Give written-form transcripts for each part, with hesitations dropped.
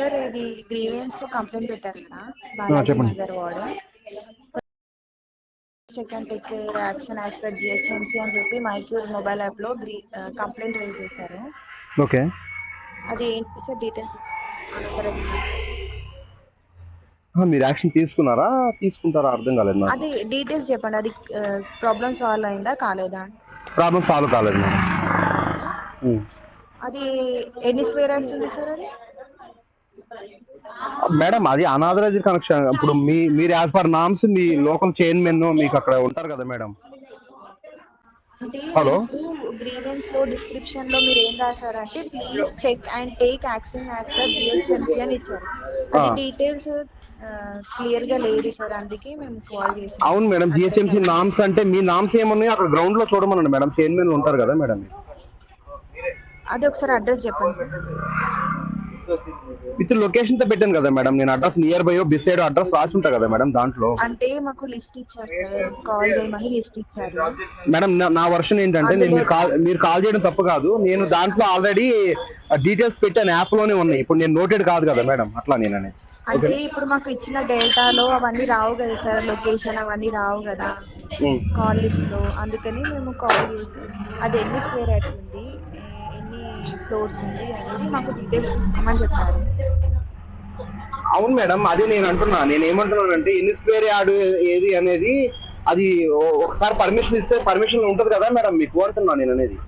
Sir ఇది grievance లో complaint పెట్టారు కదా, ఆ, బాలాజీ చెప్పండి. Nagar ward. Check and take action as per GHMC అని చెప్పి మైక్యూర్ మొబైల్ యాప్ లో కంప్లైంట్ రైజ్ చేశారు. ఓకే. అది ఏంటి సార్ డీటెయిల్స్? అనదర్ డీటెయిల్స్ మీరు యాక్షన్ తీసుకున్నారా, తీసుకుంటారా అర్థం కాలేదు నాకు. అది డీటెయిల్స్ చెప్పండి. అది ప్రాబ్లమ్ సాల్వ్ అయిందా కాలేదా? ప్రాబ్లం సాల్వ్ కాలేదు మేడం. అది ఎన్ని స్క్వేర్ యార్డ్స్ ఉంది సార్? అది మేడం అది అనాథరైజ్డ్ కనెక్షన్. ఇప్పుడు మీరు యాజ్ పర్ నామ్స్ మీ లోకల్ చైర్మన్ మీకు అక్కడ ఉంటారు కదా మేడం. హలో. గ్రీవెన్స్ లో డిస్క్రిప్షన్ లో మీరు ఏం రాశారంటే please check and take action as per GHMC అని ఇచ్చారు. అది డీటెయిల్స్ క్లియర్ గా లేదు సార్, అందుకే మేము కాల్ చేసాం. అవును మేడం, జిహెచ్ఎంసీ నామ్స్ అంటే మీ నామ్స్ ఏమున్నాయో అక్కడ గ్రౌండ్ లో చూడమనండి మేడం, చైర్మన్ ఉంటారు కదా మేడం. అది ఒకసారి అడ్రస్ చెప్పండి సార్. విత్ లొకేషన్ తో పెట్టాను కదా మేడం, నేను address near by beside address రాసి ఉంటా కదా మేడం దాంట్లో. అంటే మాకు లిస్ట్ ఇచ్చారు సార్, కాల్ చేయమని లిస్ట్ ఇచ్చారు మేడం. నా వర్షన్ ఏంటంటే మీరు కాల్ చేయడం తప్పు కాదు, నేను దాంట్లో ఆల్రెడీ డీటెయిల్స్ పెట్టాను, యాప్ లోనే ఉన్నాయి. ఇప్పుడు నేను నోటెడ్ కాదు కదా మేడం, అట్లా నేను అనేది. అంటే ఇప్పుడు మాకు ఇచ్చిన డేటాలో అవన్నీ రావు కదా సార్, లొకేషన్ అవన్నీ రావు కదా కాల్ లిస్ట్ లో. అందుకని మేము కాల్ చేసి అది ఎన్ని స్క్వేర్ యార్డ్స్ ఉంది, ఎన్ని ఫ్లోర్స్ ఉంది అనేది మాకు డీటెయిల్స్ తీసుకోమని చెప్పారు. అవును మేడం, అదే నేను అంటున్నా. నేను ఏమంటున్నానంటే ఎన్ని స్క్వేర్ యార్డ్ ఏది అనేది అది ఒకసారి పర్మిషన్ ఇస్తే పర్మిషన్ ఉంటది కదా మేడం మీకు అంటున్నా నేను అనేది.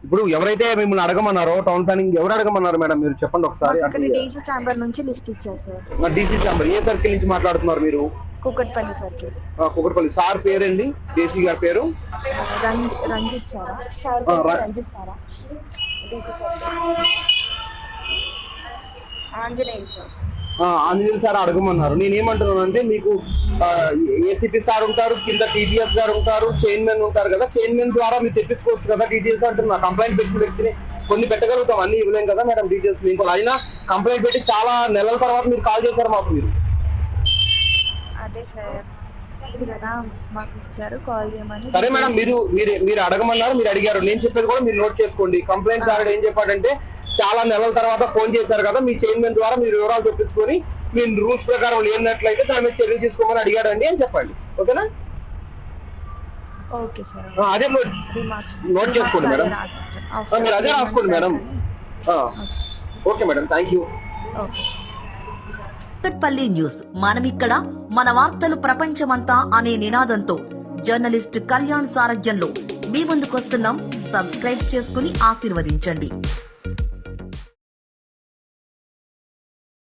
ఇప్పుడు ఎవరైతే మిమ్మల్ని అడగమన్నారో టౌన్ ప్లానింగ్ ఎవరు అడగమన్నారు మేడం మీరు చెప్పండి ఒకసారి. డీసీ ఛాంబర్ నుంచి లిస్ట్ ఇచ్చారు సార్. డీసీ ఛాంబర్ ఏ సర్కిల్ నుంచి మాట్లాడుతున్నారు మీరు? కుకట్పల్లి సర్కిల్. కుకట్పల్లి. సార్ పేరండి, డీసీ గారి పేరు? రంజిత్ సారా? రంజిత్ సారా? DC sir Anjaneyulu sir. Anjaneyulu sir అడగమన్నారు. నేనేమంటున్నాను అంటే మీకు ఏసీపీ సార్ ఉంటారు, కింద టీడీఎస్ గారు ఉంటారు, చైర్మన్ ఉంటారు కదా, చైర్మన్ ద్వారా మీరు తెప్పించుకోవచ్చు కదా డీటెయిల్స్ అంటున్నా. కంప్లైంట్ పెట్టిన వ్యక్తిని కొన్ని పెట్టగలుగుతాం, అన్ని ఇవ్వలేం కదా మేడం డీటెయిల్స్. మీకు అయినా కంప్లైంట్ పెట్టి చాలా నెలల తర్వాత మీరు కాల్ చేశారు మాకు. మీరు అదే సార్ కదా మాకు ఇచ్చారు కాల్ చేయమని. సరే మేడం, మీరు అడగమన్నారు, మీరు అడిగారు. నేను చెప్పేది కూడా మీరు నోట్ చేసుకోండి. కంప్లైంట్ సార్ ఏం చెప్పాడంటే చాలా నెలల తర్వాత ఫోన్ చేశారు కదా, మీ చైర్మన్ ద్వారా మీరు వివరాలు తెప్పించుకొని మీ రూల్స్ ప్రకారం లేనట్లయితే దాని మీద చర్యలు తీసుకోమని అడిగాడండి అని చెప్పండి. ఓకేనా? Okay sir. అదే నోట్ చేసుకోండి మేడం, మీరు అదే రాసుకోండి madam. Okay madam, thank you. Kukatpally news, మనమిక్కడ మన వార్తలు ప్రపంచమంతా అనే నినాదంతో జర్నలిస్ట్ కళ్యాణ్ సారథ్యంలో మీ ముందుకొస్తున్నాం. సబ్స్క్రైబ్ చేసుకుని ఆశీర్వదించండి.